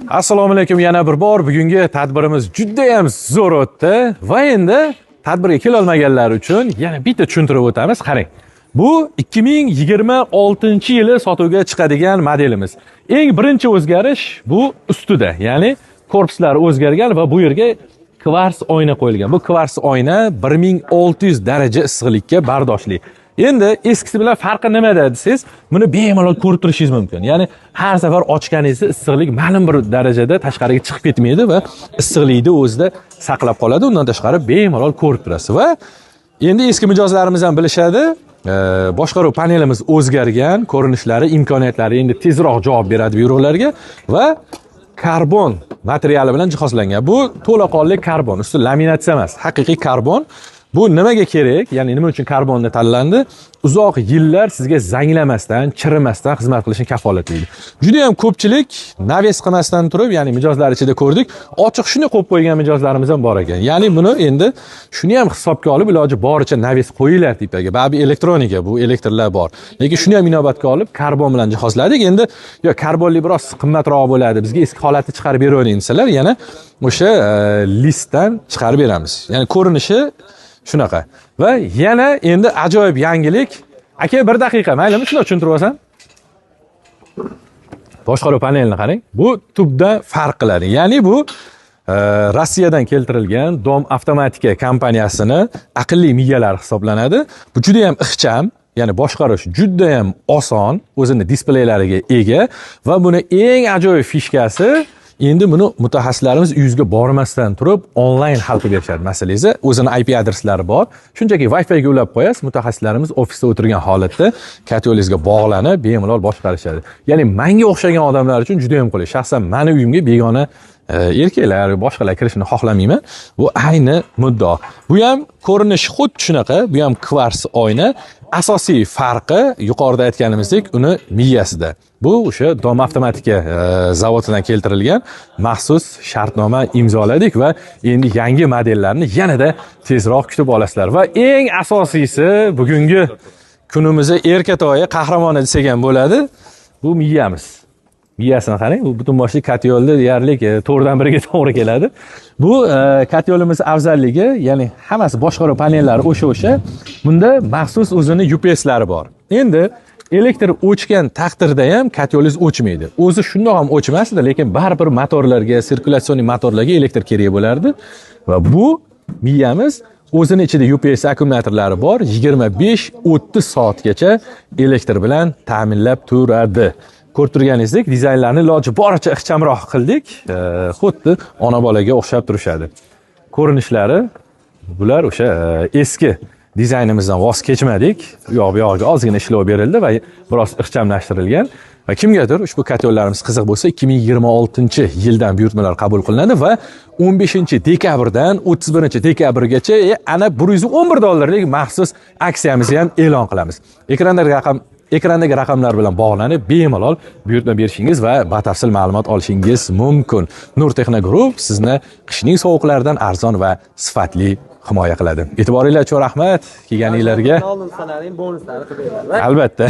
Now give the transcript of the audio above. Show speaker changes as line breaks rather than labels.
Assalomu alaykum yana bir bor. Bugungi tadbirimiz juda ham zo'r o'tdi va endi tadbirga kela olmaganlar uchun yana bitta tushuntirib o'tamiz. Qarang. Bu 2026-yili sotuvga chiqadigan modelimiz. Eng birinchi o'zgarish bu ustida, ya'ni korpuslari o'zgargan va bu yerga kvars oyna qo'yilgan. Bu kvars oyna 1600 daraja issiqlikka bardoshli. Endi eskisi bilan farqi nimada desangiz, buni bemalol ko'rib turishingiz mumkin. Ya'ni har safar ochganingizda issiqlik ma'lum bir darajada tashqariga chiqib ketmaydi va issiqlikni o'zida saqlab qoladi. Undan tashqari bemalol ko'rib turasiz va endi eski mijozlarimiz ham bilishadi. Boshqaruv panelimiz o'zgargan, ko'rinishlari, imkoniyatlari endi tezroq javob beradi buyruqlarga va karbon materiali bilan jihozlangan. Bu to'laqonli karbon, usti laminatsiya emas, haqiqiy karbon. Bu nimaga kerak? Ya'ni nima uchun karbonni tanlandi? Uzoq yillar sizga zanglamasdan, chirimasdan xizmat qilishini kafolatlaydi. Juda ham ko'pchilik naves qilmasdan turib, ya'ni mijozlar ichida ko'rdik, ochiq shuni qo'yib qo'ygan mijozlarimiz ham bor ekan. Ya'ni buni endi shuni ham hisobga olib, iloji boricha naves qo'yinglar tepaga. Babi elektronika, bu elektrlar bor. Lekin shuni ham inobatga olib, karbon bilan jihozladik. Endi yo karbonli biroz qimmatroq bo'ladi, bizga eski holatni chiqarib beravering desalar, yana o'sha listdan chiqarib beramiz. Ya'ni ko'rinishi shunaqa. Va yana endi ajoyib yangilik. Aka, bir daqiqa, maylimi, shuni tushuntirib olsam? Boshqaruv panelini qarang. Bu tubda farq qiladi. Ya'ni bu Rossiyadan keltirilgan Dom Avtomatika kompaniyasini aqlli miyalari hisoblanadi. Bu juda ham ixcham, ya'ni boshqarish juda ham oson, o'zini displeylariga ega va buni eng ajoyib fishkasi endi buni mutaxassislarimiz uyingizga bormasdan turib onlayn hal qilib berishadi masalangizni. O'zini IP adreslari bor. Shunchaki Wi-Fi ga ulab qo'yasiz, mutaxassislarimiz ofisda o'tirgan holatda katyolingizga bog'lanib bemalol boshqarishadi. Ya'ni menga o'xshagan odamlar uchun juda ham qulay. Shaxsan meni uyimga begona erkaklar, boshqalar kirishini xohlamayman. Bu ayni muddao. Bu ham ko'rinishi xuddi shunaqa, bu ham kvars oyna. Asosiy farqi yuqorida aytganimizdek, uni miyasida. Bu o'sha Dom Avtomatika zavodidan keltirilgan maxsus shartnoma imzoladik va endi yangi modellarni yanada tezroq kutib olasizlar. Va eng asosiysi bugungi kunimizni erkatoyi qahramoni desak ham bo'ladi. Bu miyamiz. Miyasini qarang, bu butun boshli katyolni deyarli 4dan 1ga to'g'ri keladi. Bu katyolimiz afzalligi, ya'ni hammasi boshqaruv panellari o'sha. Bunda maxsus o'zini UPSlari bor. Endi elektr o'chgan taqdirda ham katyolingiz o'chmaydi. O'zi shundoq ham o'chmasdi, lekin baribir motorlarga, sirkulyatsioniy motorlarga elektr kerak bo'lardi. Va bu miyamiz o'zini ichida UPS akkumulyatorlari bor, 25-30 soatgacha elektr bilan ta'minlab turadi. Ko'rib turganingizdek, dizaynlarni iloji boricha ixchamroq qildik. Xuddi ona bolaga o'xshab turishadi. Ko'rinishlari bular o'sha eski dizaynimizdan voz kechmadik. U yoq bu yog'iga ozgina ishlov berildi va biroz ixchamlashtirilgan. Va kimgadir ushbu katyollarimiz qiziq bo'lsa, 2026-yildan buyurtmalar qabul qilinadi va 15-dekabrdan 31-dekabrgacha ana $111 maxsus aksiyamizni ham e'lon qilamiz. Ekrandagi raqamlar bilan bog'lanib, bemalol buyurtma berishingiz va batafsil ma'lumot olishingiz mumkin. Nur Texno Group sizni qishning sovuqlaridan arzon va sifatli himoya qiladi. E'tiboringlar uchun rahmat. Kelganinglarga. Albatta.